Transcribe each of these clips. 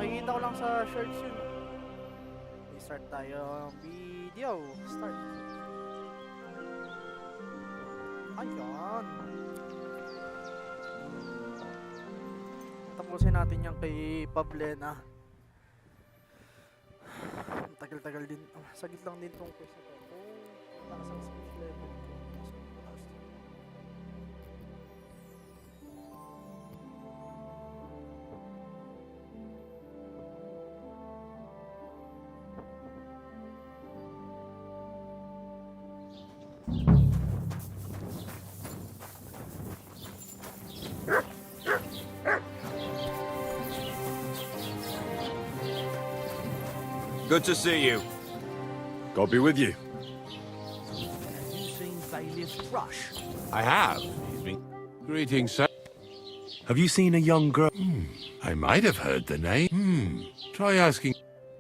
nakikita ko lang sa shorts yun. Okay, start tayo ang video. Start. Ayan. Tapusin natin yan kay Pablena. Tagal-tagal din. Saglit lang din tong quest na to. Taas ang speed level. Good to see you. God be with you. Have you seen Bailiff Rush? I have. He's been... Greetings, sir. Have you seen a young girl? I might have heard the name. Try asking.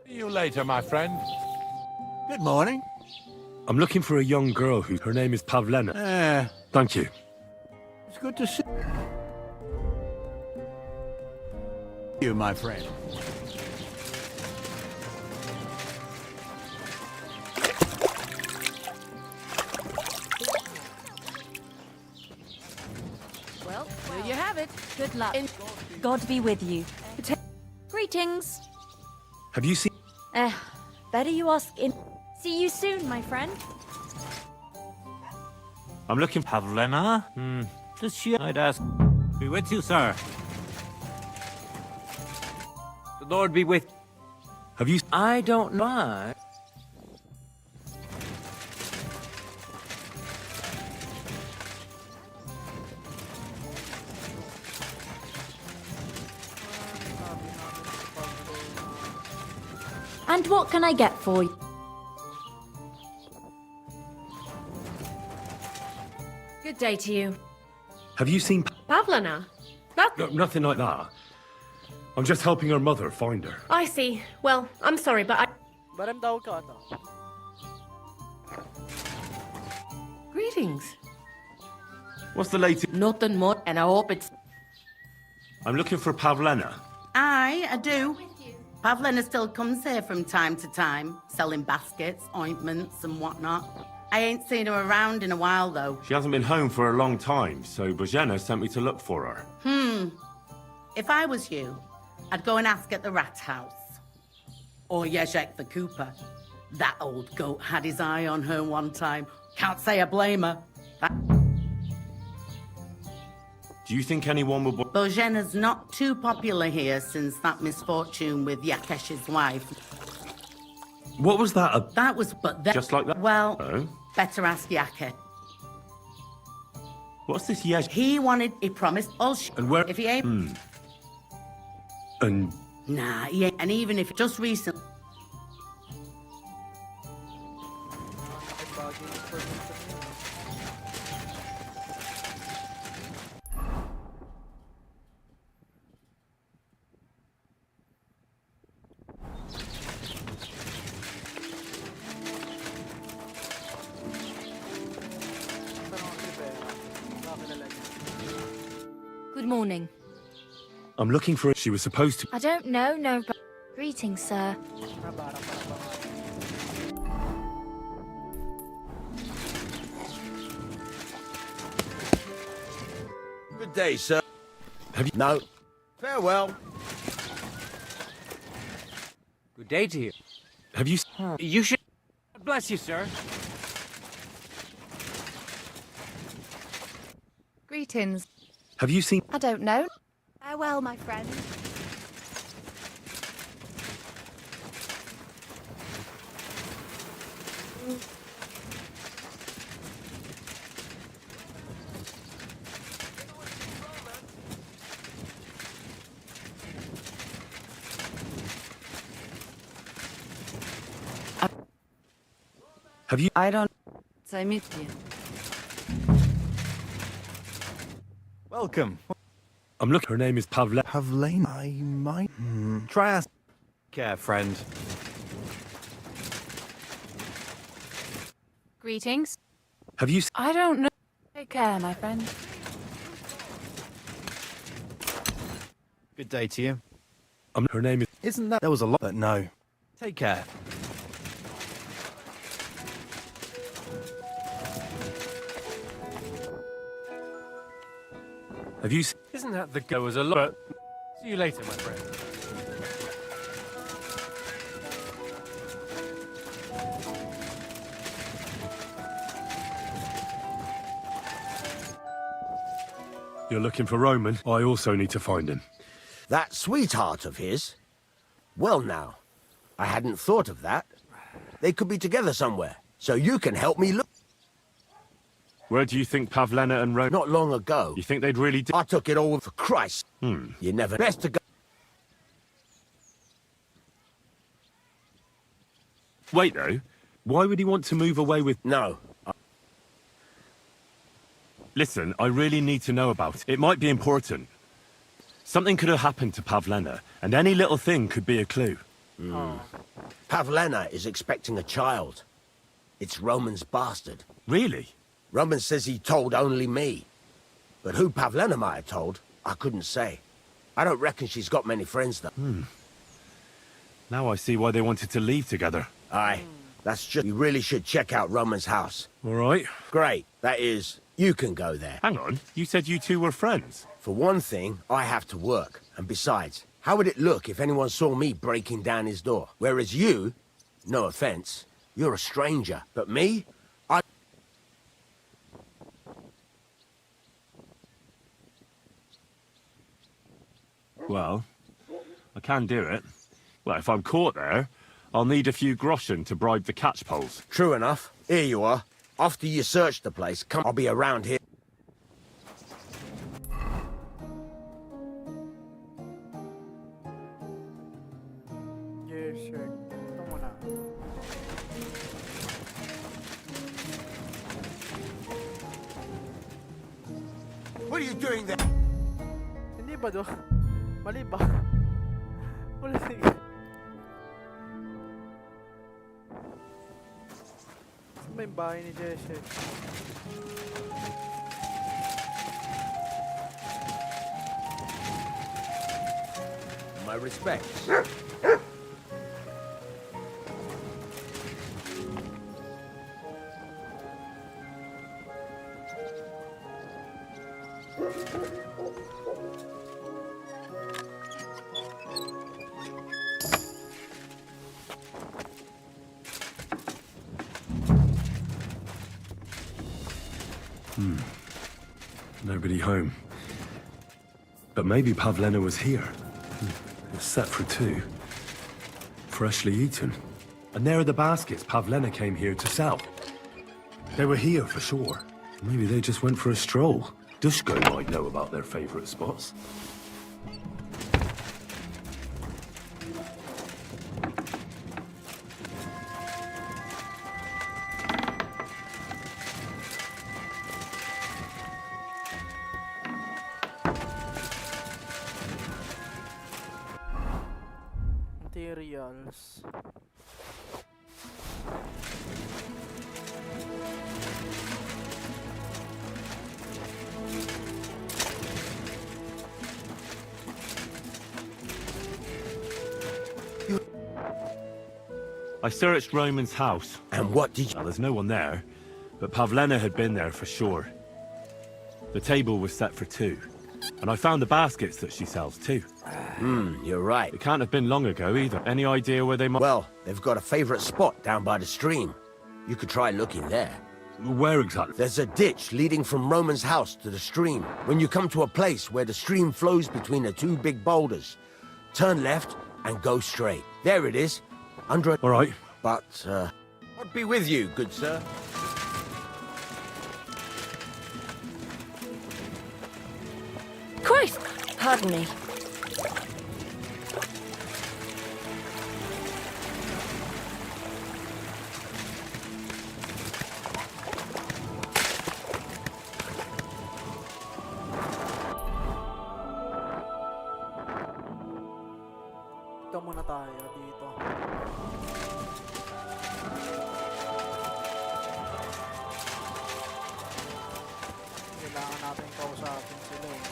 See you later, my friend. Good morning. I'm looking for a young girl who her name is Pavlena. Thank you. It's good to see you, my friend. Well, there you have it. Good luck. God be with you. Greetings. Have you seen? Better you ask in. See you soon, my friend. I'm looking. Pavlena? Does she? I'd ask. Be with you, sir. The Lord be with. Have you? I don't know. And what can I get for you? Good day to you. Have you seen? Pavlena? That... No, nothing like that. I'm just helping her mother find her. I see. Well, I'm sorry, but I... Barem daw ka ata. Greetings. What's the latest? Nothing more, and I hope it's... I'm looking for Pavlena. Aye, I do. Pavlena still comes here from time to time, selling baskets, ointments and whatnot. I ain't seen her around in a while, though. She hasn't been home for a long time, so Bojana sent me to look for her. If I was you, I'd go and ask at the rat house. Or Jezek the Cooper. That old goat had his eye on her one time. Can't say I blame her. Do you think anyone will? Bojena's not too popular here since that misfortune with Yakesh's wife. What was that? That was but then... Just like that? Well, Oh. better ask Yakesh. What's this? Yes. He promised us. And where? If he ain't... And Nah, he ain't. And even if just recently... Nakibagay information yun. Tanong si Vera. Nakakilala niya. Good morning. I'm looking for. She was supposed to. I don't know, no, but... Greetings, sir. Nabarang pa na ba? Good day, sir. Have you? No. Farewell. Good day to you. Have you? You should. God bless you, sir. Greetings. Have you seen? I don't know. Farewell, my friend. Have you? I don't... Welcome. I'm looking. Her name is Pavlena. Pavlena. I might... Try ask... Care, friend. Greetings. Have you? I don't know. Take care, my friend. Good day to you. Her name is... Isn't that... There was a lot, but no. Take care. Have you... Isn't that the go as a lot? See you later, my friend. You're looking for Roman? I also need to find him. That sweetheart of his? Well now, I hadn't thought of that. They could be together somewhere, so you can help me look. Where do you think Pavlena and Roman... Not long ago, You think they'd really... I took it all for Christ. You never... Best to go... Wait, though. Why would he want to move away with... No. Listen, I really need to know about it. It might be important. Something could have happened to Pavlena, and any little thing could be a clue. Pavlena is expecting a child. It's Roman's bastard. Really? Roman says he told only me. But who Pavlena might have told, I couldn't say. I don't reckon she's got many friends, though. Now I see why they wanted to leave together. Aye, that's just... You really should check out Roman's house. All right. Great. That is, you can go there. Hang on. You said you two were friends. For one thing, I have to work. And besides, how would it look if anyone saw me breaking down his door? Whereas you, no offense, you're a stranger. But me, I... Well, I can do it. Well, if I'm caught there, I'll need a few groschen to bribe the catchpoles. True enough. Here you are. After you search the place, come... I'll be around here. Yes, sir. Ito muna. What are you doing there? Hindi ba do? Mali ba? Wala sige. Saan ba yung bahay ni Jesse? My respects. Nobody home. But maybe Pavlena was here. It's set for two. Freshly eaten. And there are the baskets Pavlena came here to sell. They were here for sure. Maybe they just went for a stroll. Dushko might know about their favorite spots. Materials. I searched Roman's house. And what did you... Now, there's no one there, but Pavlena had been there for sure. The table was set for two, and I found the baskets that she sells too. You're right. It can't have been long ago either. Any idea where they might... Well, they've got a favorite spot down by the stream. You could try looking there. Where exactly? There's a ditch leading from Roman's house to the stream. When you come to a place where the stream flows between the two big boulders, turn left and go straight. There it is. Under a... All right. But, I'd be with you, good sir. Christ! Pardon me. Ito muna tayo dito. Kailangan natin kausapin sila eh.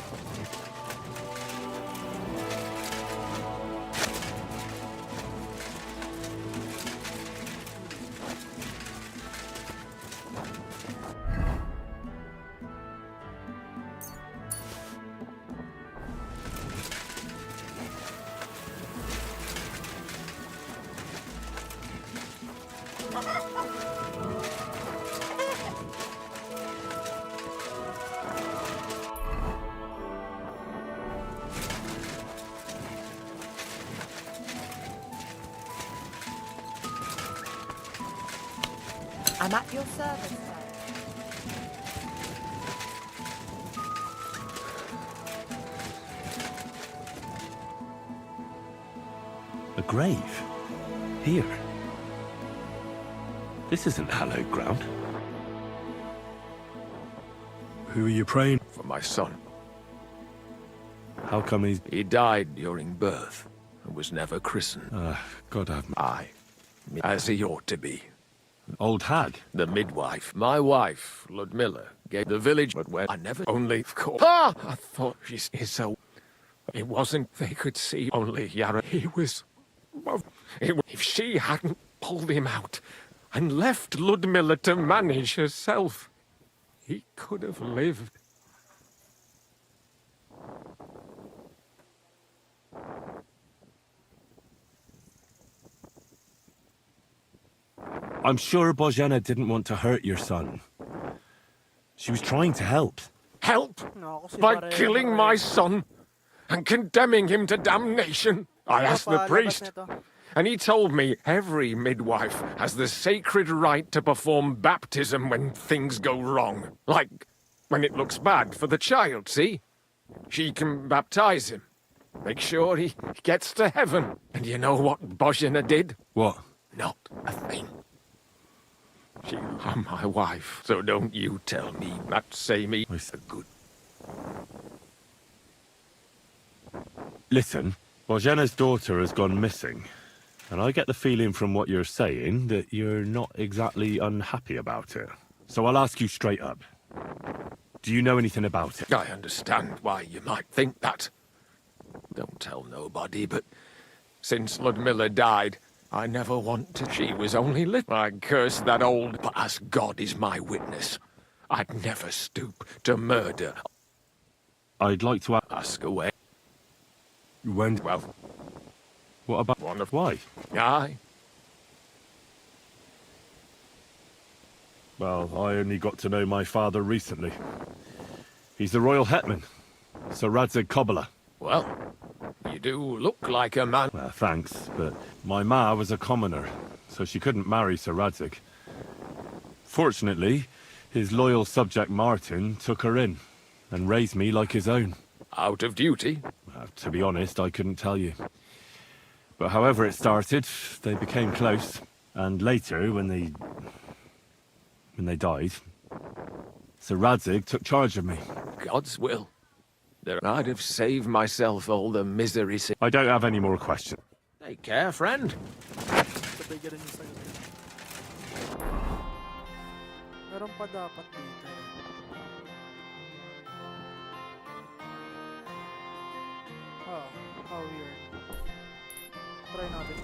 I'm at your service, sir. A grave? Here? This isn't hallowed ground. Who are you praying? For my son. How come he's... He died during birth and was never christened. God have me. Aye. As he ought to be. Old hag? The midwife. My wife, Ludmilla, gave the village, but when I never... Only, of course... Ah! I thought she's so... It wasn't they could see, only Yara. He was... If she hadn't pulled him out and left Ludmilla to manage herself, he could have lived. I'm sure Bozhena didn't want to hurt your son. She was trying to help. Help? No, kasi By pare- killing pare- my son and condemning him to damnation? I asked the Palabas priest, nito. and he told me every midwife has the sacred right to perform baptism when things go wrong. Like when it looks bad for the child, see? She can baptize him. Make sure he gets to heaven. And you know what Bozhena did? What? Not a thing. She's my wife, so don't you tell me that say me a good. Listen, Bozhena's daughter has gone missing. And I get the feeling from what you're saying that you're not exactly unhappy about it. So I'll ask you straight up. Do you know anything about it? I understand why you might think that. Don't tell nobody, but since Ludmilla died, I never want to. She was only little. I curse that old, but as God is my witness, I'd never stoop to murder. I'd like to Ask away. When? Well, What about... one of... Why? Aye. Well, I only got to know my father recently. He's the royal hetman, Sir Radzig Kobyla. Well, you do look like a man. Well, thanks, but my ma was a commoner, so she couldn't marry Sir Radzig. Fortunately, his loyal subject Martin took her in and raised me like his own. Out of duty. To be honest, I couldn't tell you. But however it started, they became close. And later, when they died, Sir Radzig took charge of me. God's will. I'd have saved myself all the misery. I don't have any more questions. Take care, friend. Sabay ganun yung sagot. Meron pa dapat dito. Oh, how weird. Try natin.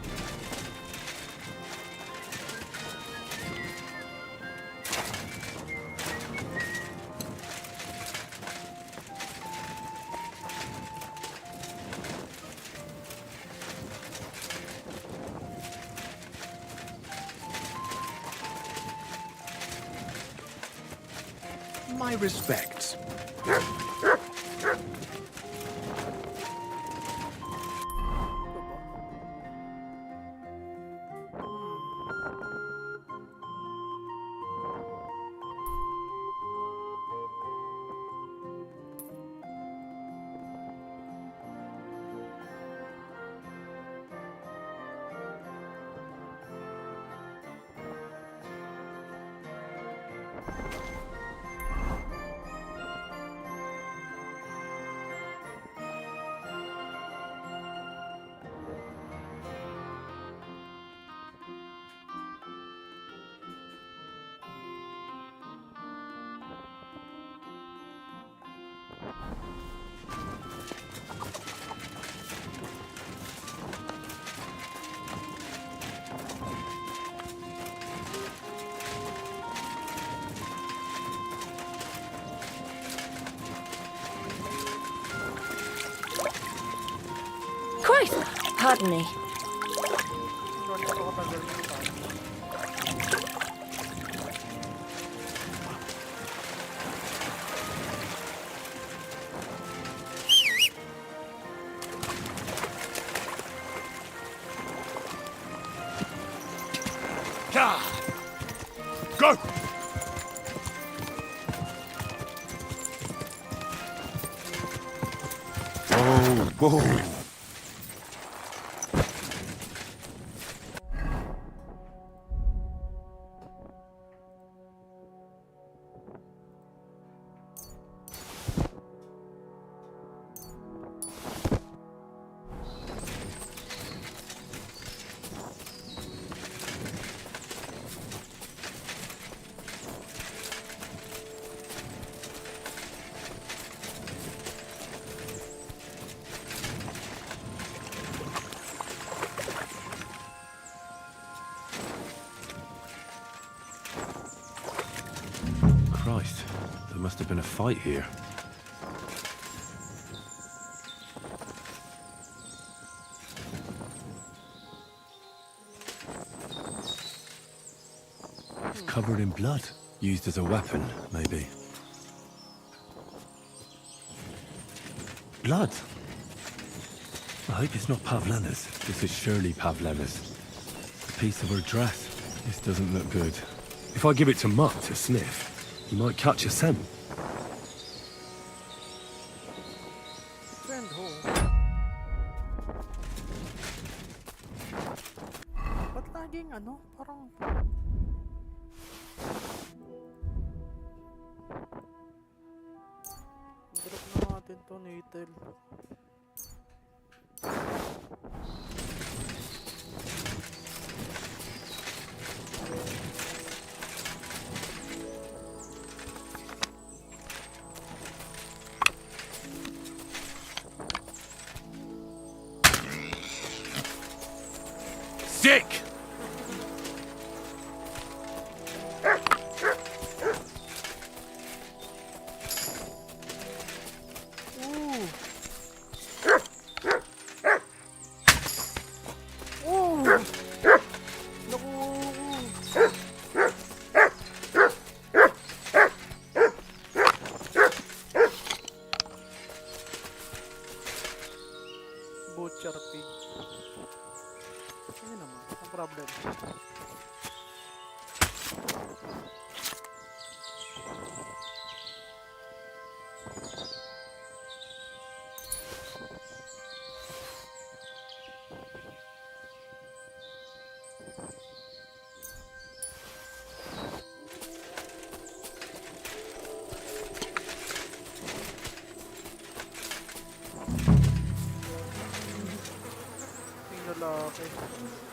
My respects. Christ! Pardon me. Sorry ako kapag ganun yung tao. Go! Whoa. Christ, there must have been a fight here. It's covered in blood. Used as a weapon, maybe. Blood? I hope it's not Pavlena's. This is surely Pavlena's. A piece of her dress. This doesn't look good. If I give it to Mutt to sniff, he might catch a scent. Friend hole. Ba't laging ano? Parang... Drop na natin to, Natal. Sick! Butcher pig. Ano naman? Ang problem.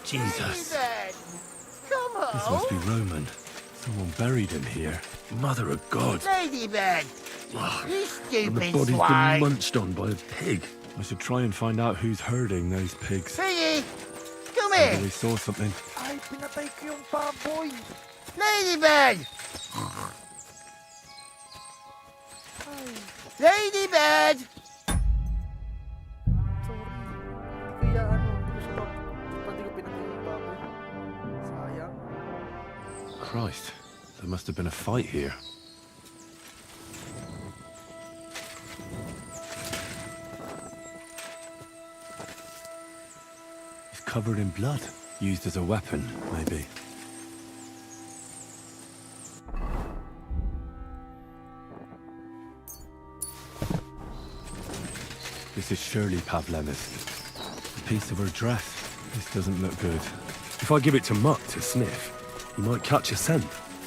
Jesus. This must be Roman. Someone buried him here. Mother of God. Ladybird! You And the stupid body's swine! been munched on by a pig. I should try and find out who's herding those pigs. Piggy! Come Maybe here! they saw something. Ay, pinatay ko yung baboy! Ladybird! Ladybird! Sorry. Kaya ano, hindi ko siya hindi ko pinatay yung baboy. Sayang. Christ, there must have been a fight here. It's covered in blood. Used as a weapon, maybe. This is surely Pavlena's. A piece of her dress. This doesn't look good. If I give it to Mutt to sniff, he might catch a scent.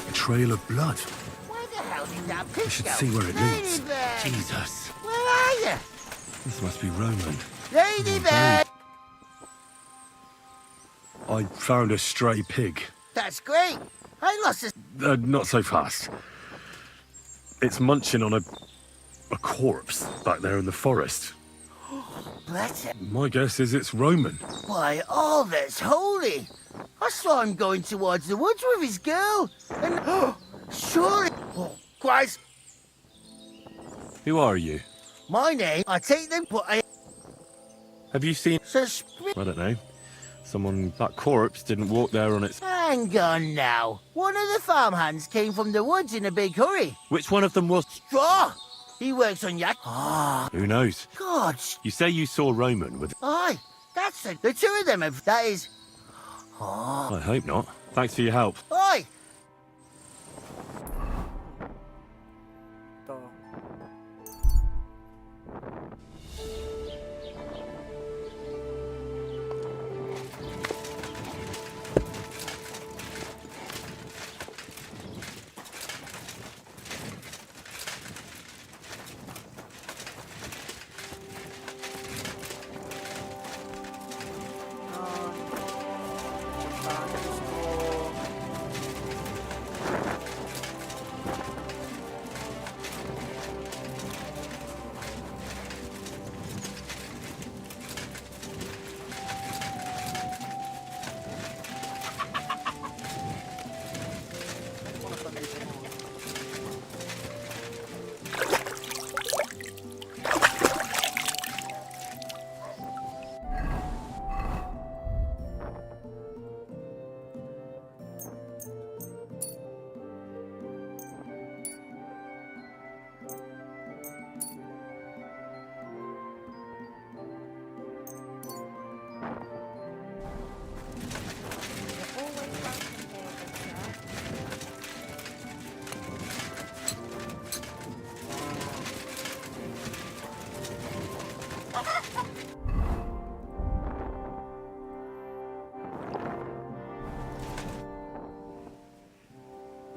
A trail of blood. Where the hell did that pig I should go? see where it leads. Ladybird! Jesus. Where are you? This must be Roman. Ladybird! I found a stray pig. That's great. I lost a... Not so fast. It's munching on a corpse back there in the forest. Bless it. My guess is it's Roman. Why, all that's holy. I saw him going towards the woods with his girl. And... surely... Oh, Christ. Who are you? My name, I take them, but I... Have you seen... Suspect... I don't know. Someone... That corpse didn't walk there on its... Hang on now. One of the farmhands came from the woods in a big hurry. Which one of them was... Straw! He works on yak... Ah, Who knows? God. You say you saw Roman with... Aye, that's it. The two of them have... That is... Oh. I hope not. Thanks for your help. Aye. Ito.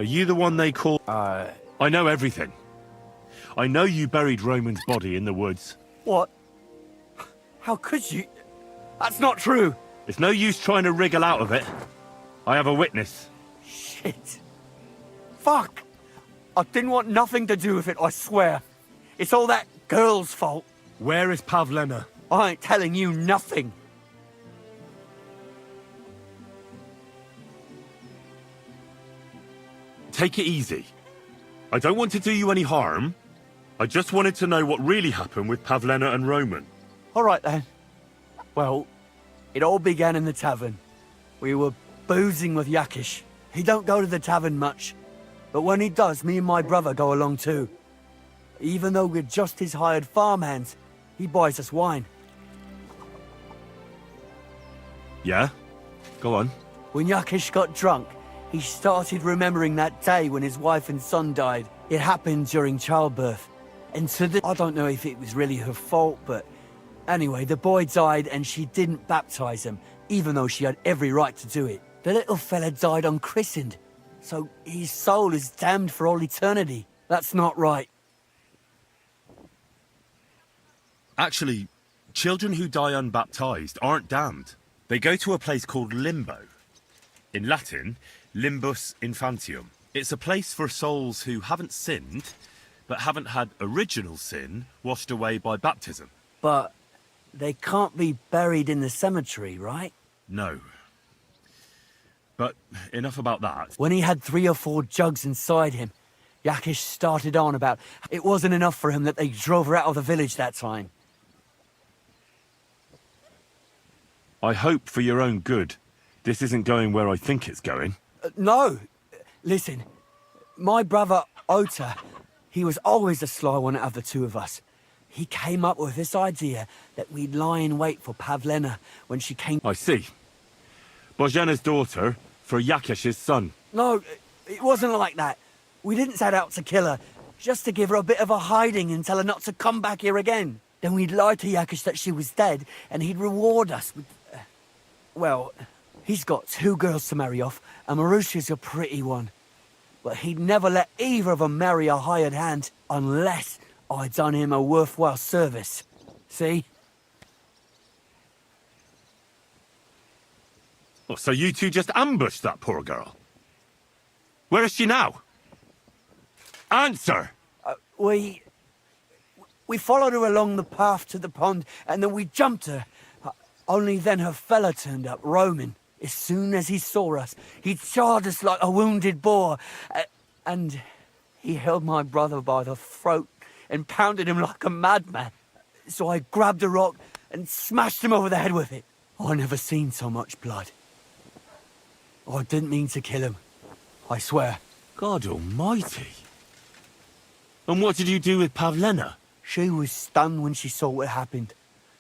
Are you the one they call... I know everything. I know you buried Roman's body in the woods. What? How could you? That's not true. It's no use trying to wriggle out of it. I have a witness. Shit. Fuck. I didn't want nothing to do with it, I swear. It's all that girl's fault. Where is Pavlena? I ain't telling you nothing. Take it easy. I don't want to do you any harm. I just wanted to know what really happened with Pavlena and Roman. All right, then. Well, it all began in the tavern. We were boozing with Yakish. He don't go to the tavern much, but when he does, me and my brother go along too. Even though we're just his hired farmhands, he buys us wine. Yeah? Go on. When Yakish got drunk, he started remembering that day when his wife and son died. It happened during childbirth. And to this, I don't know if it was really her fault, but anyway, the boy died and she didn't baptize him, even though she had every right to do it. The little fella died unchristened, so his soul is damned for all eternity. That's not right. Actually, children who die unbaptized aren't damned. They go to a place called Limbo. In Latin, limbus infantium. It's a place for souls who haven't sinned, but haven't had original sin washed away by baptism. But they can't be buried in the cemetery, right? No. But enough about that. When he had 3 or 4 jugs inside him, Yakish started on about it wasn't enough for him that they drove her out of the village that time. I hope for your own good, this isn't going where I think it's going. No. Listen, my brother Ota, he was always the sly one out of the two of us. He came up with this idea that we'd lie in wait for Pavlena when she came... I see. Bojana's daughter for Yakish's son. No, it wasn't like that. We didn't set out to kill her, just to give her a bit of a hiding and tell her not to come back here again. Then we'd lie to Yakish that she was dead, and he'd reward us with... well, he's got 2 girls to marry off, and Marusha's a pretty one. But he'd never let either of them marry a hired hand, unless I'd done him a worthwhile service. See? Oh, so you two just ambushed that poor girl? Where is she now? Answer! We followed her along the path to the pond, and then we jumped her. Only then her fella turned up, Roman. As soon as he saw us, he charged us like a wounded boar. And he held my brother by the throat and pounded him like a madman. So I grabbed a rock and smashed him over the head with it. I never seen so much blood. I didn't mean to kill him, I swear. God almighty. And what did you do with Pavlena? She was stunned when she saw what happened.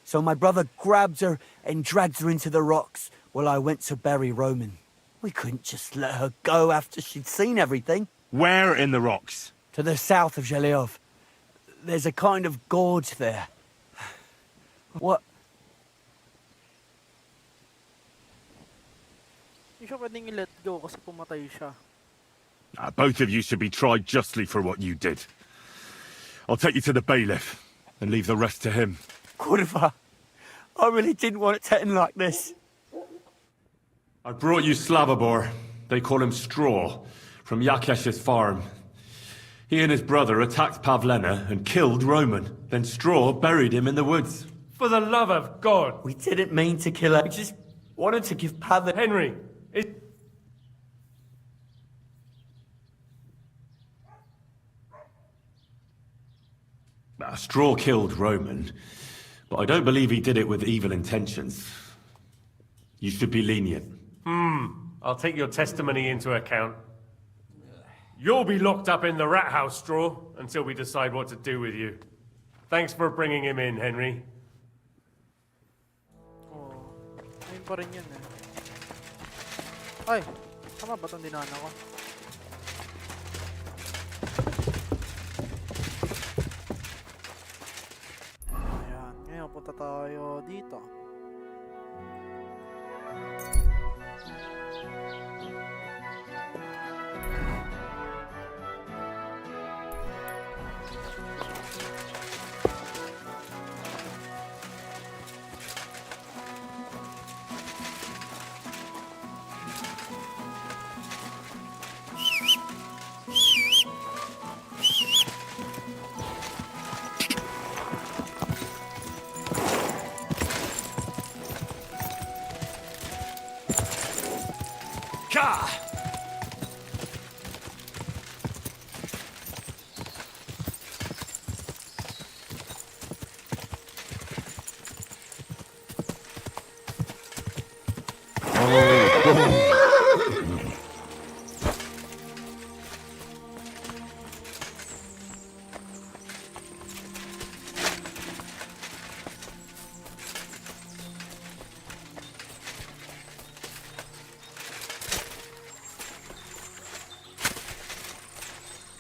So my brother grabbed her and dragged her into the rocks while I went to bury Roman. We couldn't just let her go after she'd seen everything. Where in the rocks? To the south of Zhelyov. There's a kind of gorge there. What? Hindi siya pwedeng i-let go kasi pumatay siya. Both of you should be tried justly for what you did. I'll take you to the bailiff and leave the rest to him. Kurva, I really didn't want it to end like this. I brought you Slavobor. They call him Straw, from Yakesh's farm. He and his brother attacked Pavlena and killed Roman. Then Straw buried him in the woods. For the love of God! We didn't mean to kill her. We just wanted to give Pavlena... Henry, Straw killed Roman, but I don't believe he did it with evil intentions. You should be lenient. I'll take your testimony into account. You'll be locked up in the rat house, Straw, until we decide what to do with you. Thanks for bringing him in, Henry. Oh, ayun pa rin yun eh. Ay, tama ba itong dinana ko? Ayan, ngayon punta tayo dito.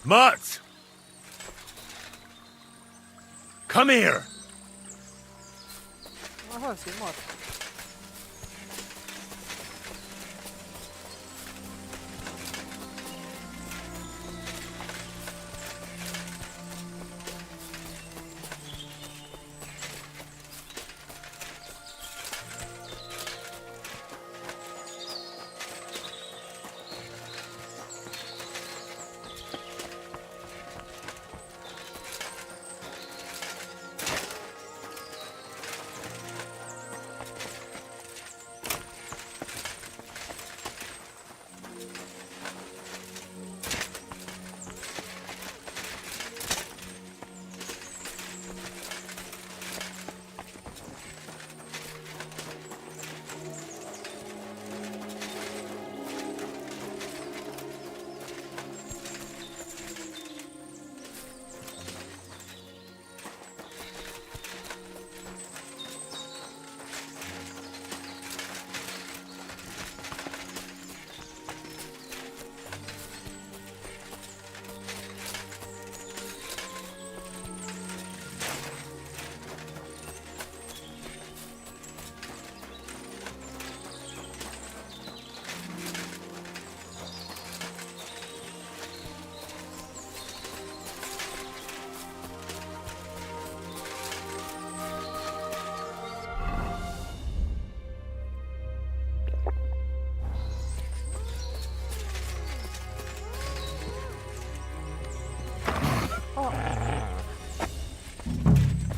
Mutt! Come here! Aha, si Mott.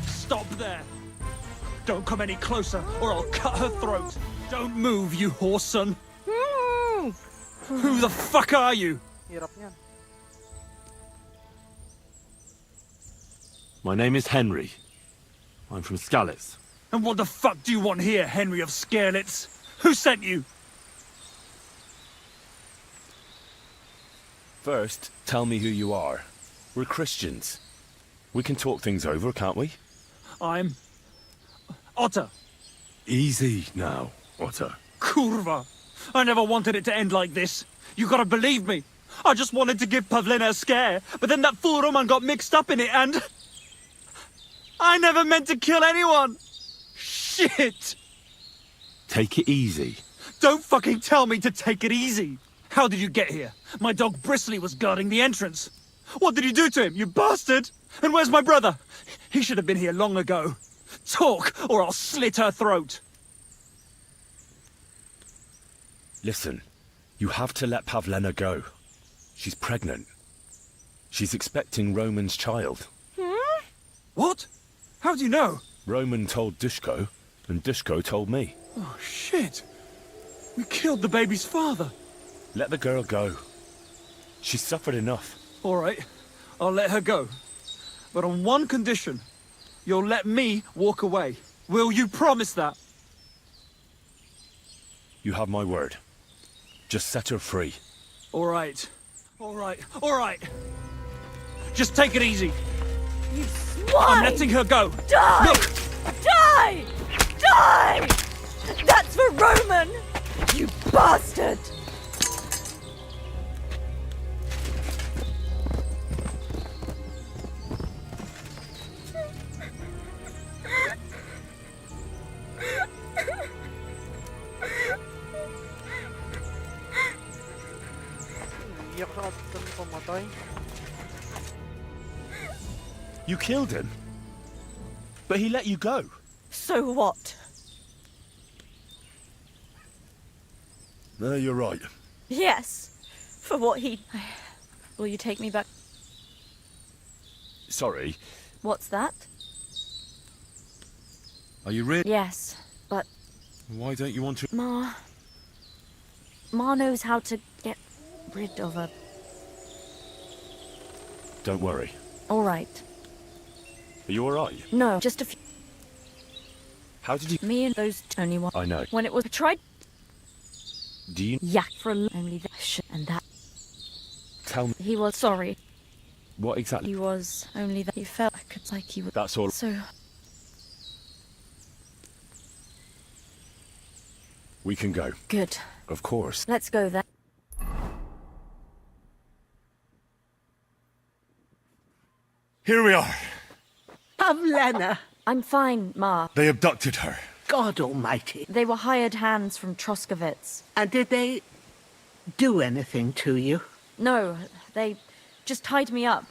Stop there! Don't come any closer, or I'll cut her throat. Don't move, you whoreson. Who the fuck are you? Hirap niyan. My name is Henry. I'm from Skalitz. And what the fuck do you want here, Henry of Scarelets? Who sent you? First, tell me who you are. We're Christians. We can talk things over, can't we? I'm... Otter. Easy now, Otter. Kurva. I never wanted it to end like this. You gotta believe me. I just wanted to give Pavlina a scare, but then that fool Roman got mixed up in it and... I never meant to kill anyone! Shit! Take it easy. Don't fucking tell me to take it easy! How did you get here? My dog Bristly was guarding the entrance. What did you do to him, you bastard? And where's my brother? He should have been here long ago. Talk, or I'll slit her throat. Listen, you have to let Pavlena go. She's pregnant. She's expecting Roman's child. What? How do you know? Roman told Dushko, and Dushko told me. Oh, shit. We killed the baby's father. Let the girl go. She's suffered enough. All right, I'll let her go. But on one condition. You'll let me walk away. Will you promise that? You have my word. Just set her free. All right. All right. All right. Just take it easy. You swine! I'm letting her go. Die! Look! Die! Die! That's for Roman! You bastard! Iyak sa atin pamatay. You killed him? But he let you go. So what? No, you're right. Yes. For what he... Will you take me back? Sorry. What's that? Are you really? Yes, but Why don't you want to? Ma knows how to get rid of her. Don't worry. All right. Are you alright? No, just a few... How did you... Me and those only one. I know. When it was tried... Do you Yak for only that and that. tell me He was sorry. what exactly? He was only that he felt like he was. That's all. So We can go. good. Of course. Let's go then. Here we are. Pavlena, I'm fine, Ma. They abducted her. God almighty. They were hired hands from Troskovitz. And did they do anything to you? No, they just tied me up.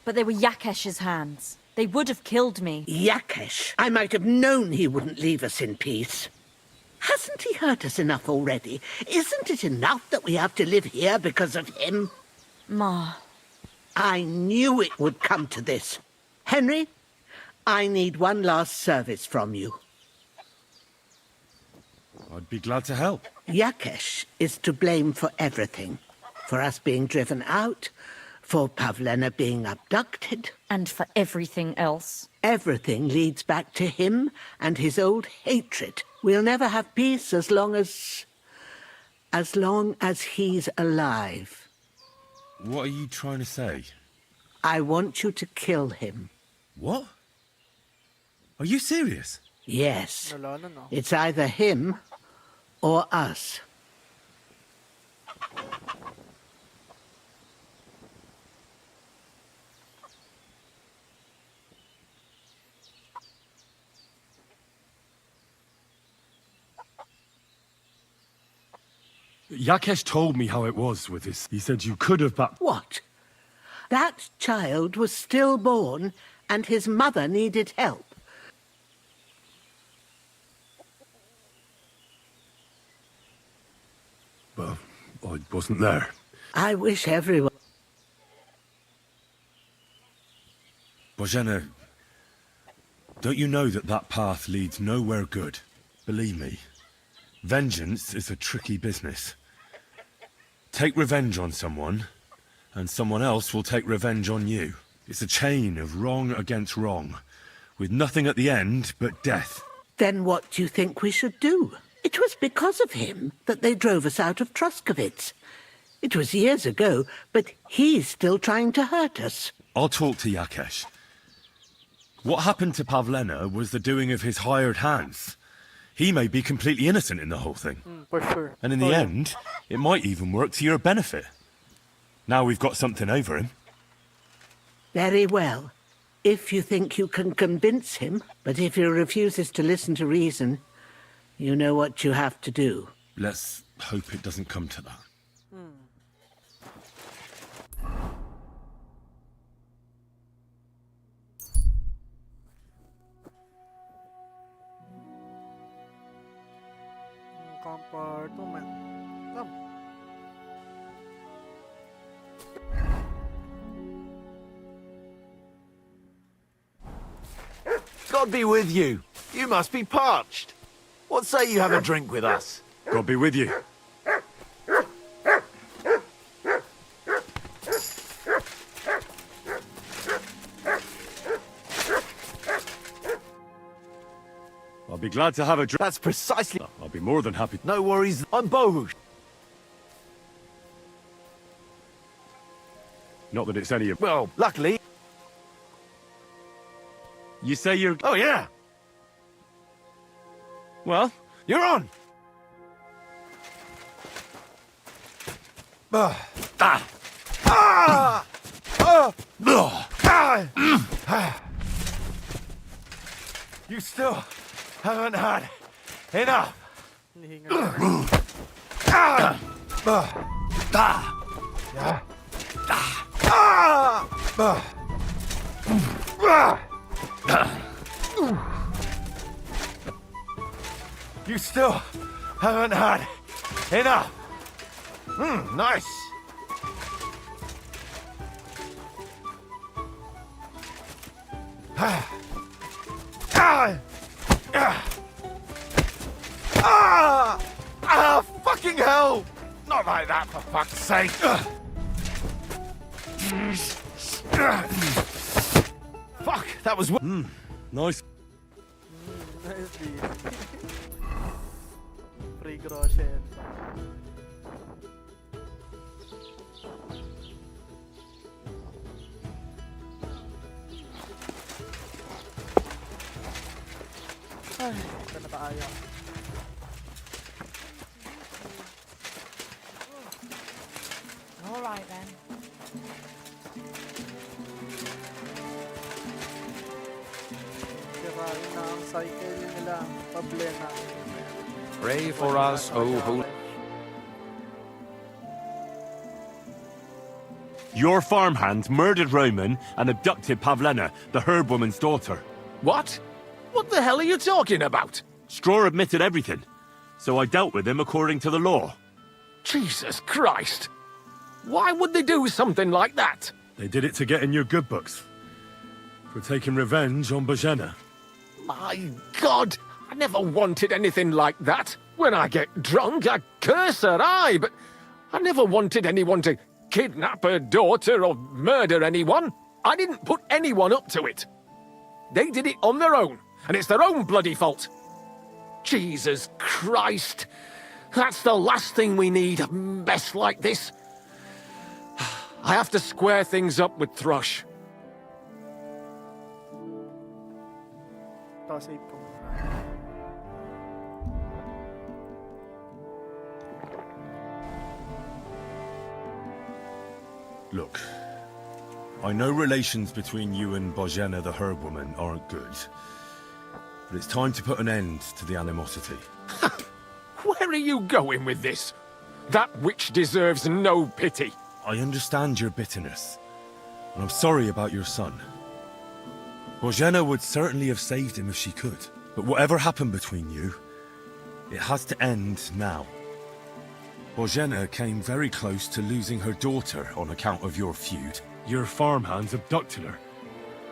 But they were Yakesh's hands. They would have killed me. Yakesh, I might have known he wouldn't leave us in peace. Hasn't he hurt us enough already? Isn't it enough that we have to live here because of him? Ma. I knew it would come to this. Henry, I need one last service from you. I'd be glad to help. Yakesh is to blame for everything. For us being driven out, for Pavlena being abducted. And for everything else. Everything leads back to him and his old hatred. We'll never have peace as long as he's alive. What are you trying to say? I want you to kill him. What? Are you serious? Yes. Wala na, no? It's either him or us. Yakesh told me how it was with this. He said you could have What? That child was stillborn and his mother needed help. Well, I wasn't there. I wish everyone... Bozhena, don't you know that that path leads nowhere good? Believe me. Vengeance is a tricky business. Take revenge on someone, and someone else will take revenge on you. It's a chain of wrong against wrong, with nothing at the end but death. Then what do you think we should do? It was because of him that they drove us out of Troskovitz. It was years ago, but he's still trying to hurt us. I'll talk to Yakesh. What happened to Pavlena was the doing of his hired hands. He may be completely innocent in the whole thing. For sure. And in the end, it might even work to your benefit. Now we've got something over him. Very well. If you think you can convince him, but if he refuses to listen to reason, you know what you have to do. Let's hope it doesn't come to that. Compartment. Come. God be with you. You must be parched. What say you have a drink with us? God be with you. I'll be glad to have a drink. That's precisely... I'll be more than happy. No worries. I'm Bohush. Not that it's any of... Well, luckily... You say you're... Oh, yeah. Well, You're on. You still haven't had enough. You still haven't had enough. Nice. Fucking hell! Not like that, for fuck's sake. Fuck, that was... nice. Nicely. Free groschen. Ay, ito na tayo. Alright then. Sirain na ang cycle nila. Problema. Pray for us, O holy. Your farmhands murdered Roman and abducted Pavlena, the herb woman's daughter. What? What the hell are you talking about? Straw admitted everything, so I dealt with him according to the law. Jesus Christ! Why would they do something like that? They did it to get in your good books. For taking revenge on Bojena. My God! I never wanted anything like that. When I get drunk, I curse her, aye, but I never wanted anyone to kidnap her daughter or murder anyone. I didn't put anyone up to it. They did it on their own, and it's their own bloody fault. Jesus Christ! That's the last thing we need, a mess like this. I have to square things up with Thrush. Ito, save ko muna. Look, I know relations between you and Bojena the herb woman aren't good. But it's time to put an end to the animosity. Where are you going with this? That witch deserves no pity. I understand your bitterness, and I'm sorry about your son. Bojena would certainly have saved him if she could, but whatever happened between you, it has to end now. Bojena came very close to losing her daughter on account of your feud. Your farmhands abducted her,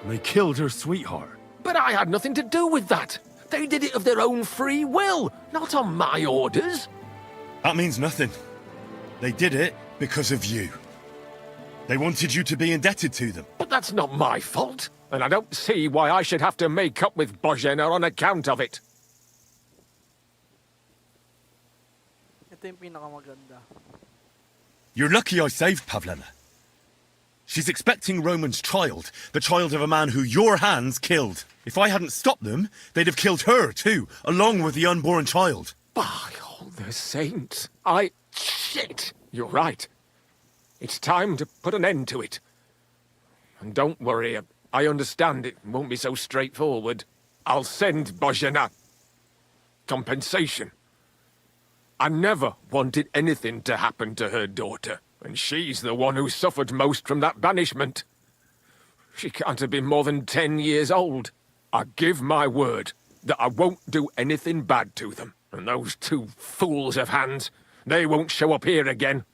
and they killed her sweetheart. But I had nothing to do with that. They did it of their own free will, not on my orders. That means nothing. They did it because of you. They wanted you to be indebted to them. But that's not my fault, and I don't see why I should have to make up with Bojena on account of it. Ito yung pinakamaganda. You're lucky I saved Pavlena. She's expecting Roman's child, the child of a man who your hands killed. If I hadn't stopped them, they'd have killed her too, along with the unborn child. By all the saints, Shit! You're right. It's time to put an end to it. And don't worry, I understand it won't be so straightforward. I'll send Bojena compensation. I never wanted anything to happen to her daughter, and she's the one who suffered most from that banishment. She can't have been more than 10 years old. I give my word that I won't do anything bad to them. And those two fools of hands, they won't show up here again.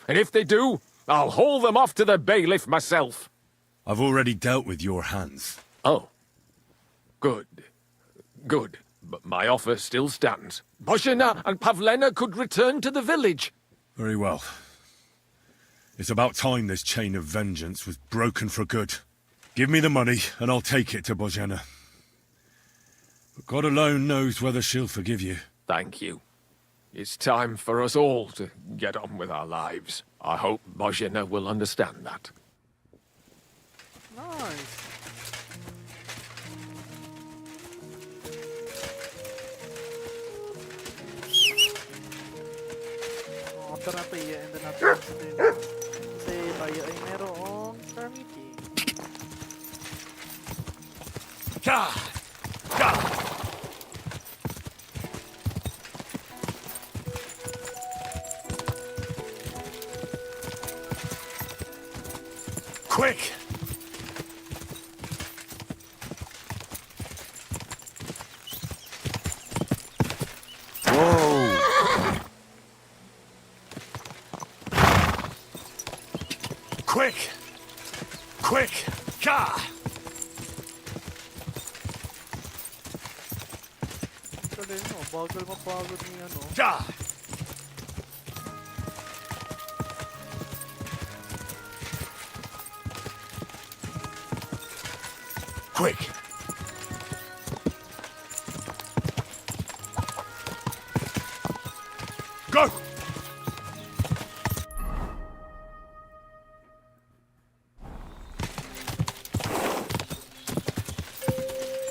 And if they do, I'll haul them off to the bailiff myself. I've already dealt with your hands. Oh. Good. Good. But my offer still stands. Bojena and Pavlena could return to the village. Very well. It's about time this chain of vengeance was broken for good. Give me the money, and I'll take it to Bojena. But God alone knows whether she'll forgive you. Thank you. It's time for us all to get on with our lives. I hope Bojena will understand that. Nice. Oh, tara na tayo. And then natin kasi tayo ay merong star meeting. Quick! Whoa! Quick! Quick! Ka! Galing mo, bagal mapagod niya, no? Ka! Quick! Go!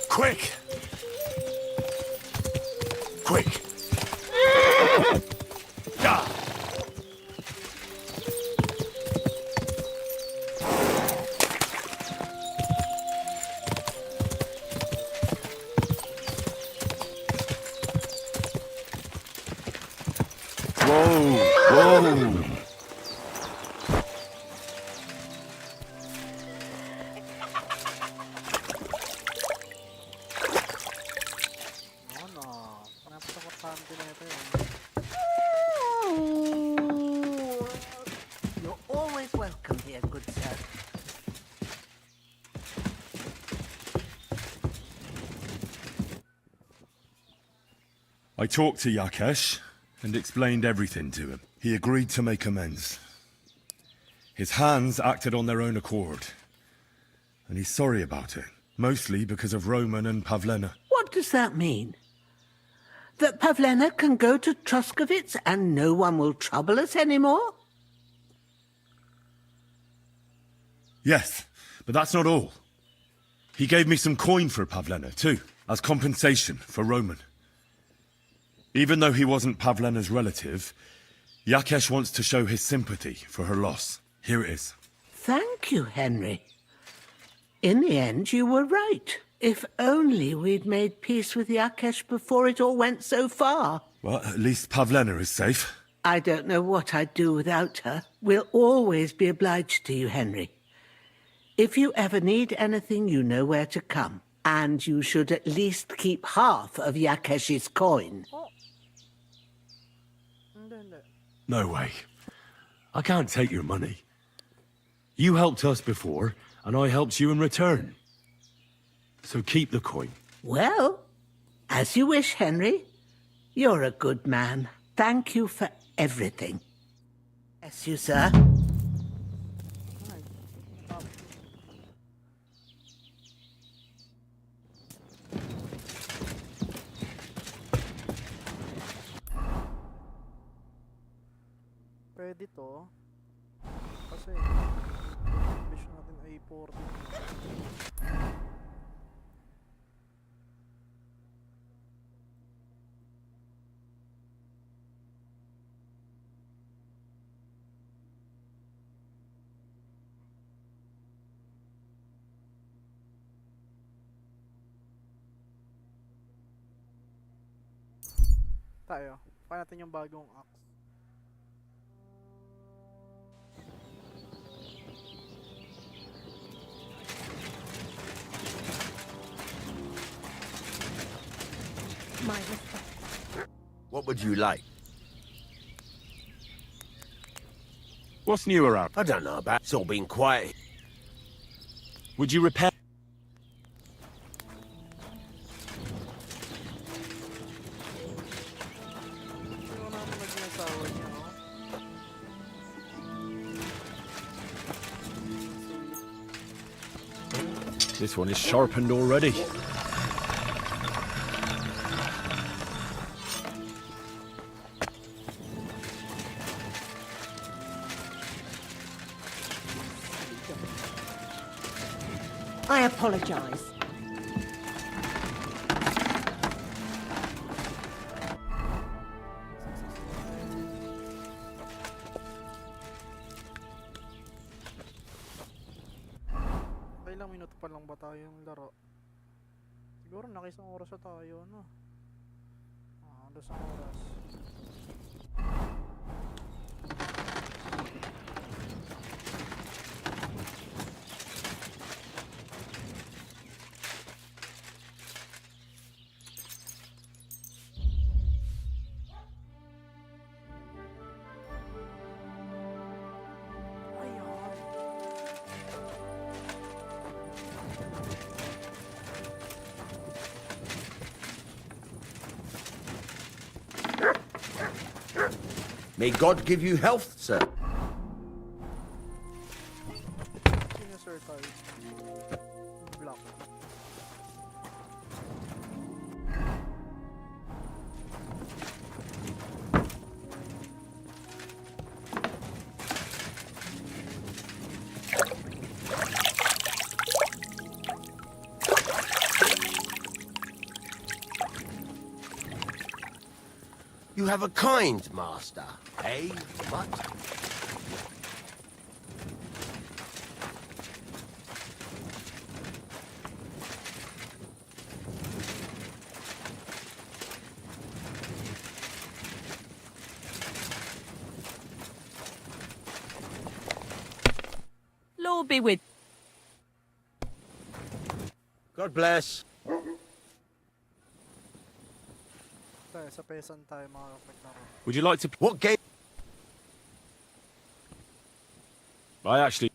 Quick! quick. Whoa! Ano? Napaka-importante na ito yun. You're always welcome here, good sir. I talked to Yakesh and explained everything to him. He agreed to make amends. His hands acted on their own accord. And he's sorry about it, mostly because of Roman and Pavlena. What does that mean? That Pavlena can go to Truskovitz and no one will trouble us anymore? Yes, but that's not all. He gave me some coin for Pavlena, too, as compensation for Roman. Even though he wasn't Pavlena's relative, Yakesh wants to show his sympathy for her loss. Here it is. Thank you, Henry. In the end, you were right. If only we'd made peace with Yakesh before it all went so far. Well, at least Pavlena is safe. I don't know what I'd do without her. We'll always be obliged to you, Henry. If you ever need anything, you know where to come. And you should at least keep half of Yakesh's coin. No way. I can't take your money. You helped us before, and I helped you in return. So keep the coin. Well, as you wish, Henry. You're a good man. Thank you for everything. Bless you, sir. Pwede to. Kasi fish natin ay 40. Tayo. Paano natin yung bagong axe? What would you like? What's new around? I don't know about. It's all been quiet. Would you repair? This one is sharpened already. I apologize. Ilang minuto pa lang ba tayong laro? Siguro nakisang oras na tayo, no? Isang oras. May God give you health, sir. Sino sir tayo? Block. You have a kind master, eh, mutt? Lord be with. God bless. Tayo, sa pesan tayo makakapaglaro. Would you like to... What game? I actually...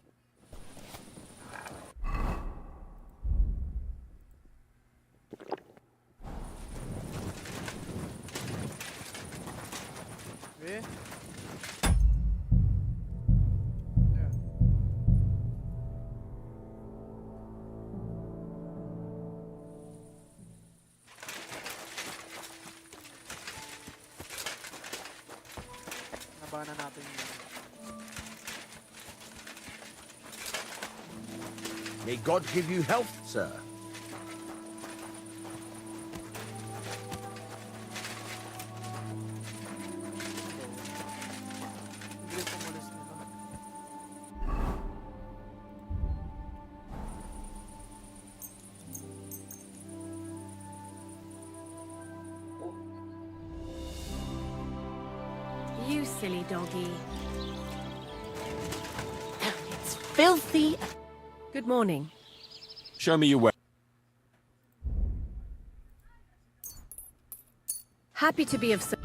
Eh? Nabana natin yun. May God give you health, sir. Bilis umalis nila. You silly doggy. It's filthy. Good morning. Show me your way. Happy to be of service.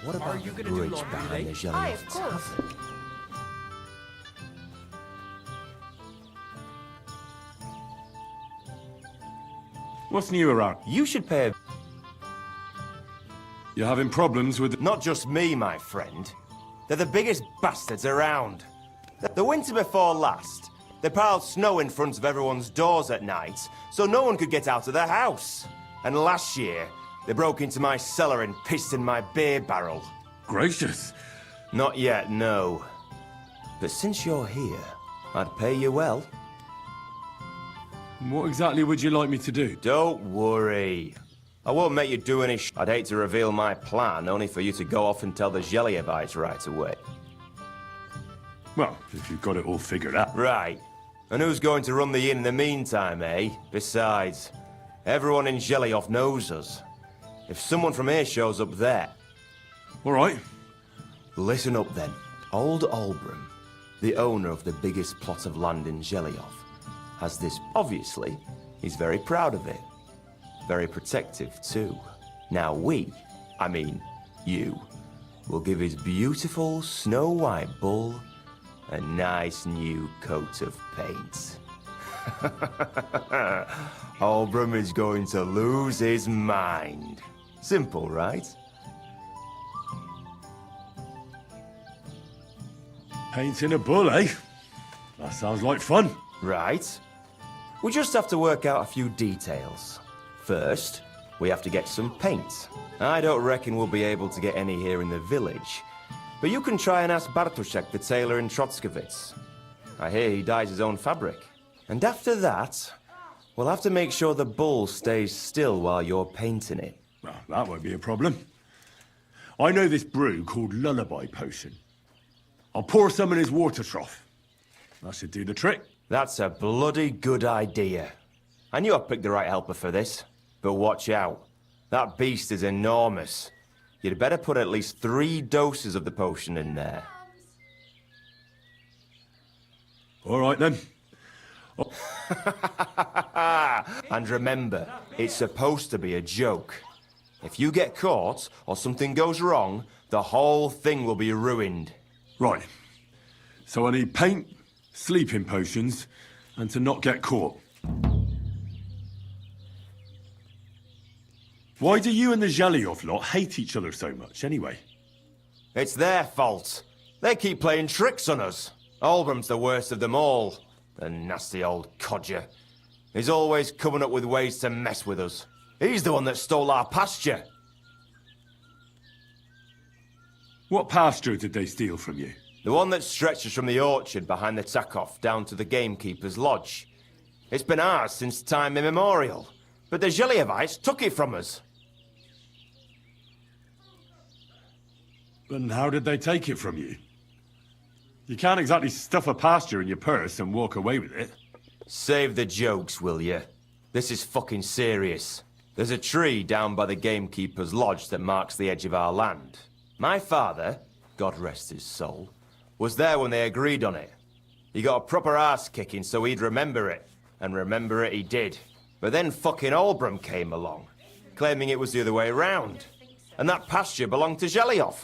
What about the bridge behind the Jelly Tavern? What's new around? You should pay. You're having problems with... Not just me, my friend. They're the biggest bastards around. The winter before last, they piled snow in front of everyone's doors at night, so no one could get out of their house. And last year, they broke into my cellar and pissed in my beer barrel. Gracious. Not yet, no. But since you're here, I'd pay you well. What exactly would you like me to do? Don't worry. I won't make you do any I'd hate to reveal my plan, only for you to go off and tell the Gelievites right away. Well, if you've got it all figured out. Right. And who's going to run the inn in the meantime, eh? Besides, everyone in Gelioff knows us. If someone from here shows up there... All right. Listen up, then. Old Albram, the owner of the biggest plot of land in Gelioff, has this... Obviously, he's very proud of it. Very protective, too. Now I mean, you, will give his beautiful snow-white bull a nice new coat of paint. Albram is going to lose his mind. Simple, right? Painting a bull, eh? That sounds like fun. Right. We just have to work out a few details. First, we have to get some paint. I don't reckon we'll be able to get any here in the village. But you can try and ask Bartoszek, the tailor in Trotskovitz. I hear he dyes his own fabric. And after that, we'll have to make sure the bull stays still while you're painting it. Well, that won't be a problem. I know this brew called Lullaby Potion. I'll pour some in his water trough. That should do the trick. That's a bloody good idea. I knew I picked the right helper for this. But watch out. That beast is enormous. You'd better put at least 3 doses of the potion in there. All right, then. Oh. And remember, it's supposed to be a joke. If you get caught or something goes wrong, the whole thing will be ruined. Right. So I need paint, sleeping potions, and to not get caught. Why do you and the Zhaliov lot hate each other so much, anyway? It's their fault. They keep playing tricks on us. Albram's the worst of them all. The nasty old codger. He's always coming up with ways to mess with us. He's the one that stole our pasture. What pasture did they steal from you? The one that stretches from the orchard behind the Takoff down to the gamekeeper's lodge. It's been ours since time immemorial, but the Geliovites took it from us. And how did they take it from you? You can't exactly stuff a pasture in your purse and walk away with it. Save the jokes, will you? This is fucking serious. There's a tree down by the gamekeeper's lodge that marks the edge of our land. My father, God rest his soul, was there when they agreed on it. He got a proper arse kicking so he'd remember it, and remember it he did. But then fucking Albram came along, claiming it was the other way round, and that pasture belonged to Zhelyov.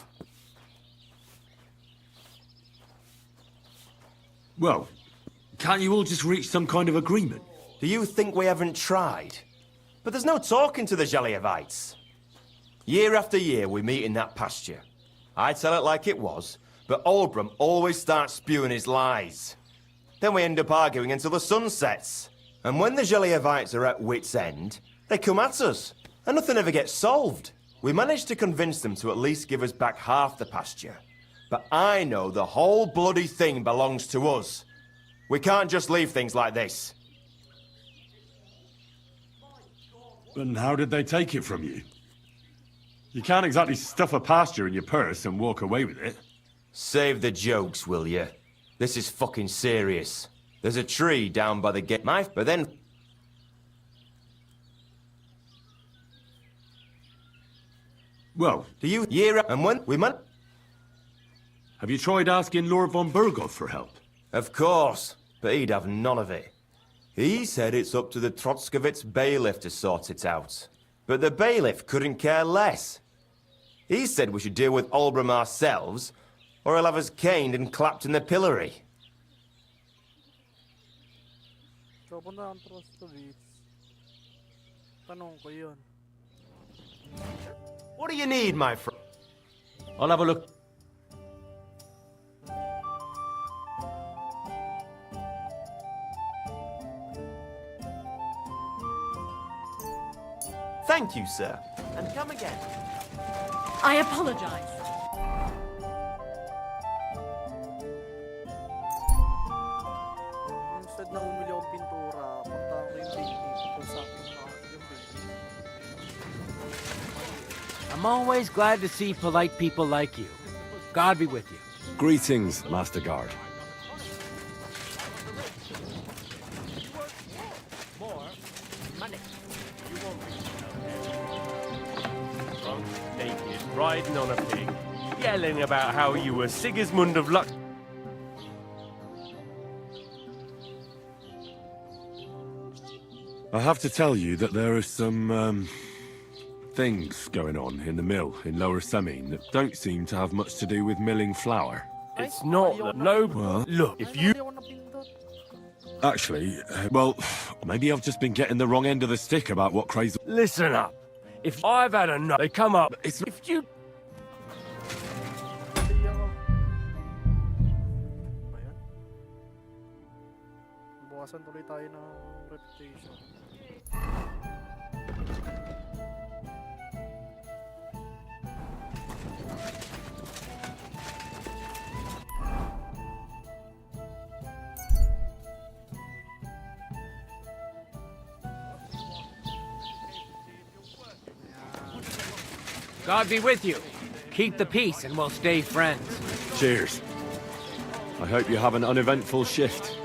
Well, can't you all just reach some kind of agreement? Do you think we haven't tried? But there's no talking to the Geliovites. Year after year we meet in that pasture. I tell it like it was, but Albram always starts spewing his lies. Then we end up arguing until the sun sets. And when the Geliovites are at wit's end, they come at us, and nothing ever gets solved. We managed to convince them to at least give us back half the pasture. But I know the whole bloody thing belongs to us. We can't just leave things like this. And how did they take it from you? You can't exactly stuff a pasture in your purse and walk away with it. Save the jokes, will you? This is fucking serious. There's a tree down by the gate. But then... Well, do you hear? And when we man... Have you tried asking Lord von Burgov for help? Of course, but he'd have none of it. He said it's up to the Trotskovitz bailiff to sort it out. But the bailiff couldn't care less. He said we should deal with Albram ourselves, or he'll have us caned and clapped in the pillory. So, punta ang Trotskovitz. Tanong ko yun. What do you need, my friend? I'll have a look. Thank you, sir. And come again. I apologize. Instead na bumili akong pintura, punta ko yung painting kung sa akin yung painting. I'm always glad to see polite people like you. God be with you. Greetings, Master Guard. Naked, riding on a pig, yelling about how you were Sigismund of Lux. I have to tell you that there are some, things going on in the mill in Lower Semine that don't seem to have much to do with milling flour. It's not that no. Well, look, if you. Actually, well, maybe I've just been getting the wrong end of the stick about what crazy... Listen up. If I've had enough, they come up. If you. Bukasan tuloy tayo ng reputation. God be with you. Keep the peace and we'll stay friends. Cheers. I hope you have an uneventful shift.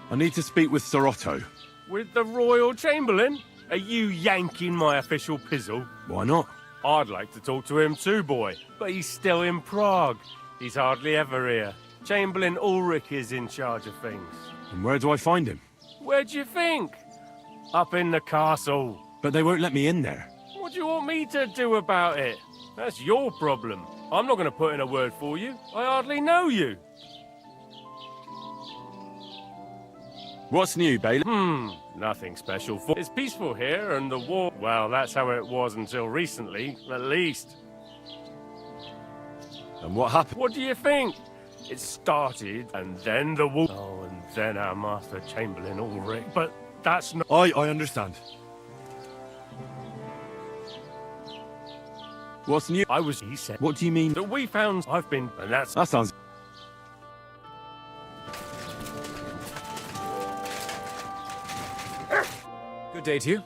I need to speak with Sir Otto. With the Royal Chamberlain? Are you yanking my official pizzle? Why not? I'd like to talk to him too, boy. But he's still in Prague. He's hardly ever here. Chamberlain Ulrich is in charge of things. And where do I find him? Where do you think? Up in the castle. But they won't let me in there. What do you want me to do about it? That's your problem. I'm not going to put in a word for you. I hardly know you. What's new, Bailey? Nothing special. It's peaceful here, and the war... Well, that's how it was until recently, at least. And what happened? What do you think? It started, and then the war... Oh, and then our Master Chamberlain Ulrich. But that's not... I understand. What's new? He said... What do you mean? That we found... I've been... And that's... That sounds... Good day to you.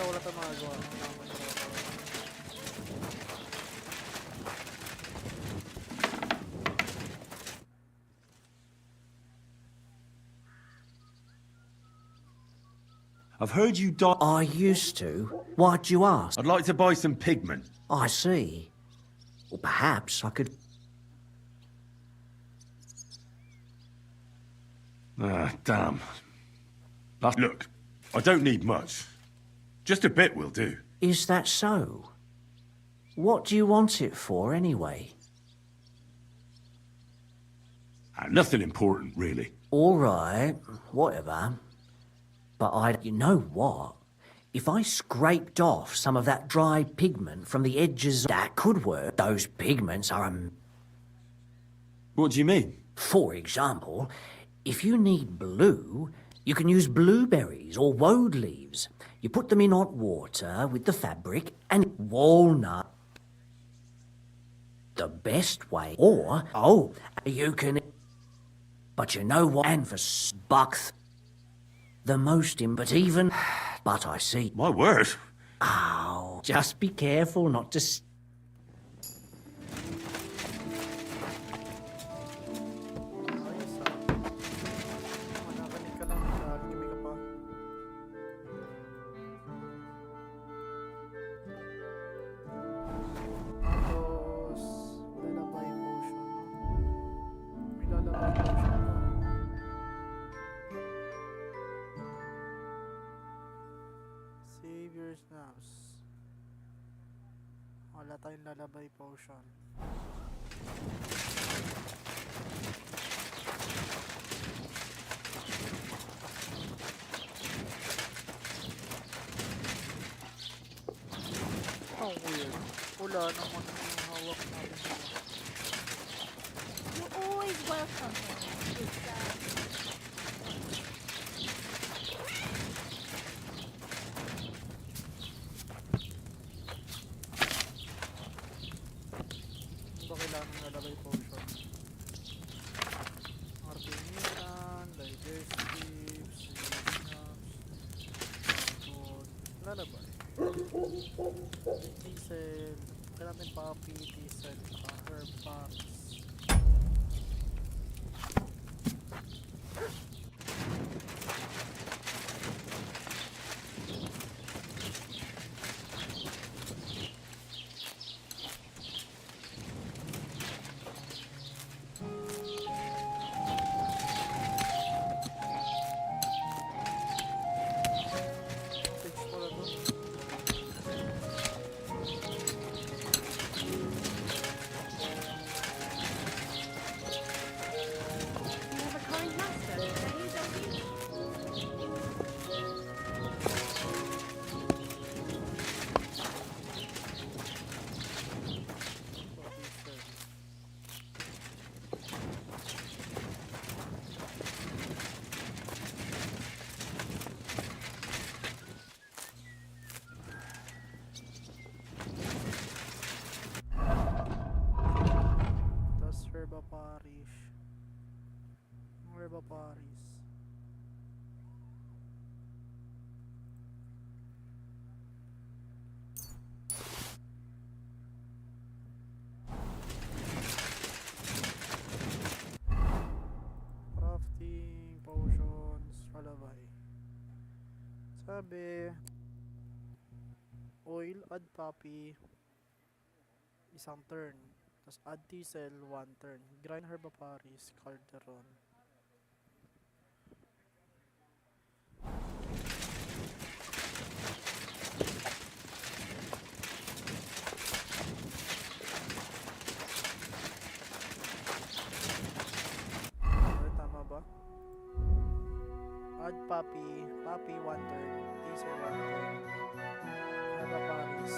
Wala tayong magagawa. I've heard you die. I used to. Why'd you ask? I'd like to buy some pigment. I see. Well, perhaps I could... Ah, damn. Look, I don't need much. Just a bit will do. Is that so? What do you want it for, anyway? Nothing important, really. All right, whatever. But you know what? If I scraped off some of that dry pigment from the edges, that could work. Those pigments are... What do you mean? For example, if you need blue, you can use blueberries or woad leaves. You put them in hot water with the fabric and walnut. The best way. Or, you can... But you know what? And for bucks, the most but even... But I see... My word. Oh, just be careful not to... Manakanig ka lang, nagkimi ka pa. Tapos, lalabay potion. May lalabay potion pa. Save your snaps. Wala tayong lalabay potion. Oh, weird. Wala naman yung hawak natin. You're always welcome here. Ba kailangan nalagay potion? Arteminan, digestives, food, lalabay. Diesel, kailangan natin poppy, diesel, herb packs. You have a kind master, eh, don't you? Tapos herba parish. Herba paris. Crafting Sabi, oil, add poppy, isang turn. Tapos add diesel, 1 turn. Grind herbaparis, calderon. Okay, tama ba? Add poppy, 1 turn. Diesel, 1 turn. Herbaparis.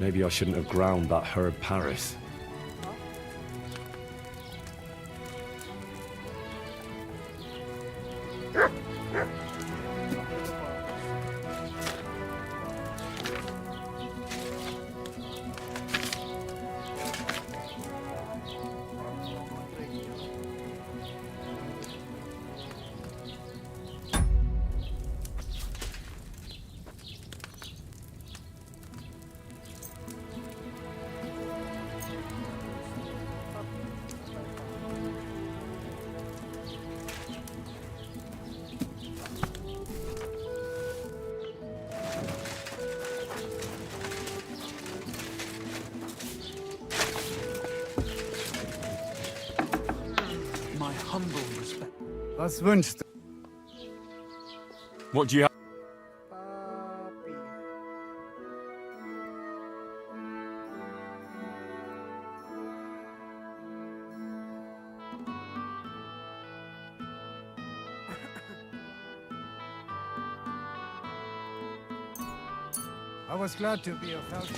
Maybe I shouldn't have ground that herb Paris. My humble respect. Was wünscht? What do you have? Papi. I was glad to be of help.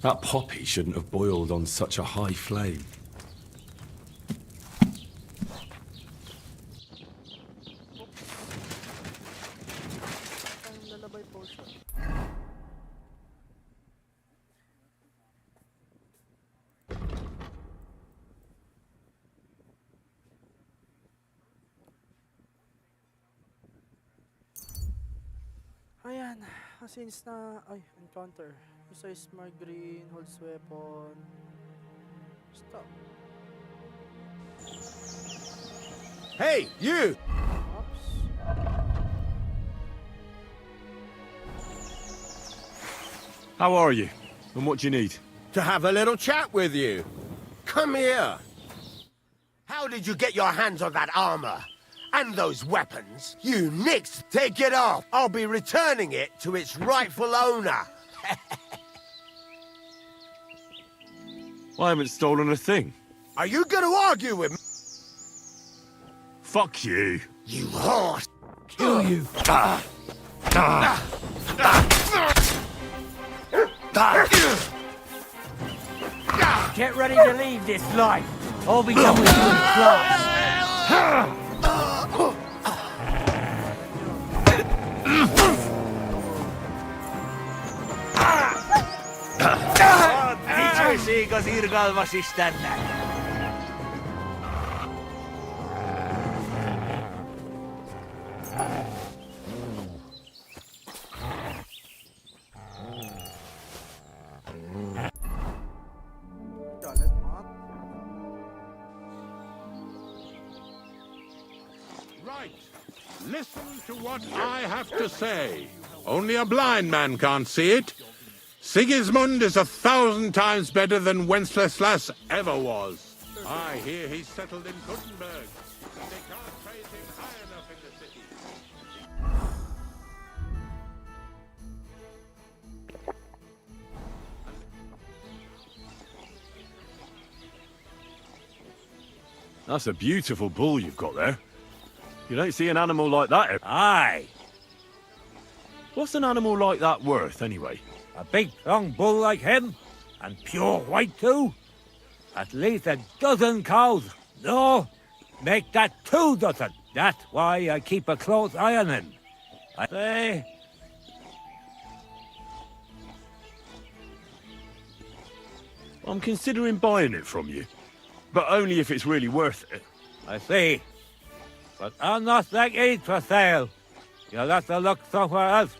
That poppy shouldn't have boiled on such a high flame. Ang lalabay potion. Ayan, since na, ay, encounter. Isa is smart green, holds weapon. Stop. Hey, you! Oops. How are you? And what do you need? To have a little chat with you. Come here. How did you get your hands on that armor? And those weapons? You nix! Take it off! I'll be returning it to its rightful owner. I haven't stolen a thing. Are you gonna argue with me? Fuck you. You horse! Kill you. Get ready to leave this life. I'll be done with you in class. Dice kasi irgalmasi tänne. Galit, mat. Right. Listen to what I have to say. Only a blind man can't see it. Sigismund is 1,000 times better than Wenceslas ever was. I hear he's settled in Gutenberg. And they can't praise him high enough in the city. That's a beautiful bull you've got there. You don't see an animal like that. Aye. What's an animal like that worth, anyway? A big, strong bull like him, and pure white too. At least a dozen cows. No, make that 2 dozen. That's why I keep a close eye on him. I say, I'm considering buying it from you. But only if it's really worth it. I see. But I'm not like it for sale. You'll have to look somewhere else.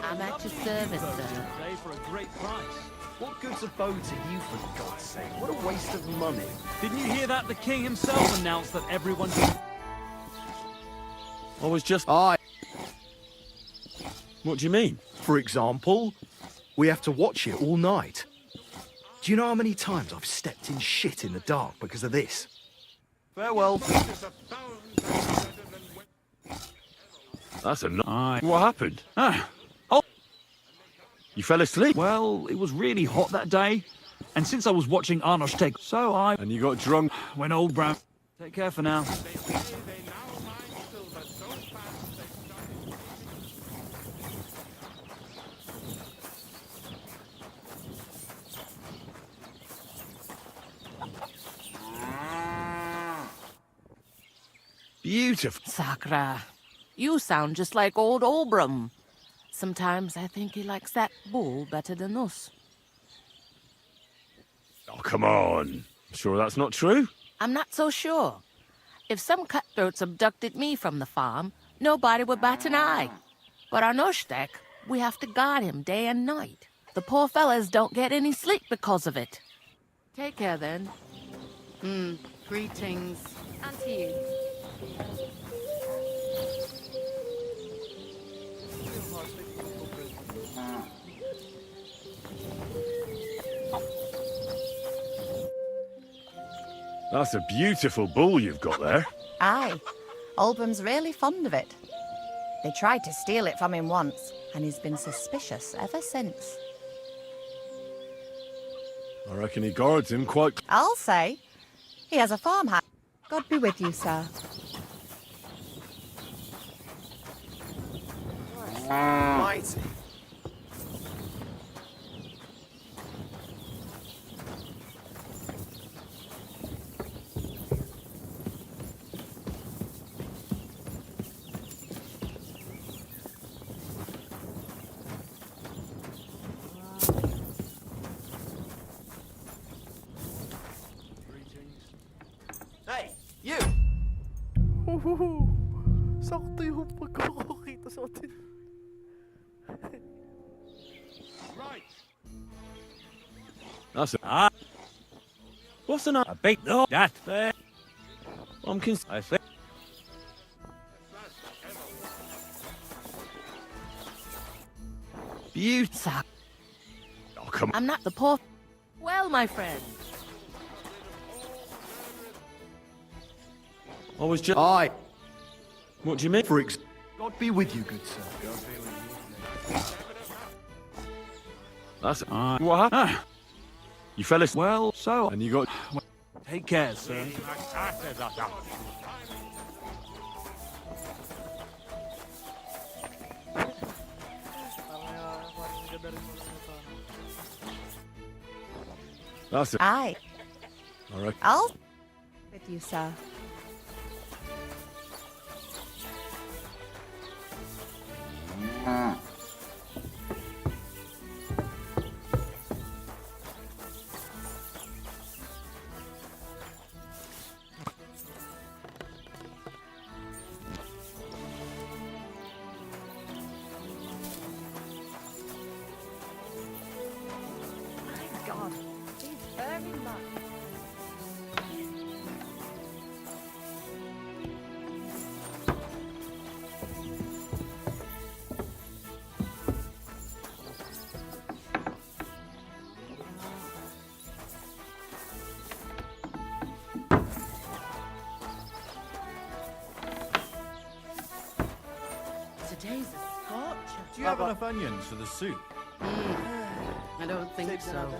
I'm at your service, sir. Today for a great price. What good's a bow to you, for God's sake? What a waste of money. Didn't you hear that? The king himself announced that everyone... I was just... Aye. What do you mean? For example, we have to watch it all night. Do you know how many times I've stepped in shit in the dark because of this? Farewell. That's a... Aye. What happened? Ah. You fell asleep? Well, it was really hot that day. And since I was watching Arnold Steg, so I... And you got drunk? Went old brown. Take care for now. Beautiful. Sakra, you sound just like old Olbrum. Sometimes I think he likes that bull better than us. Oh, come on. Sure that's not true? I'm not so sure. If some cutthroats abducted me from the farm, nobody would bat an eye. But on Oshtek, we have to guard him day and night. The poor fellas don't get any sleep because of it. Take care then. Greetings. And to you. That's a beautiful bull you've got there. Aye. Olbram's really fond of it. They tried to steal it from him once, and he's been suspicious ever since. I reckon he guards him quite... I'll say. He has a farmhouse. God be with you, sir. Mighty. Hey, you! Sakto yung pagkakakita sa atin. That's a... What's an... A bait? No, that there. I'm I think... Beautiful. Oh, come on. I'm not the poor... Well, my friend. I was just... Aye. What do you mean? God be with you, good sir. That's... what happened? You fell asleep. Well, so... And you got... Take care, sir. That's it. Aye. I reckon... I'll... with you, sir. My God. She's very much. Today's a scorcher. Do you have enough onions for the soup? I don't think so.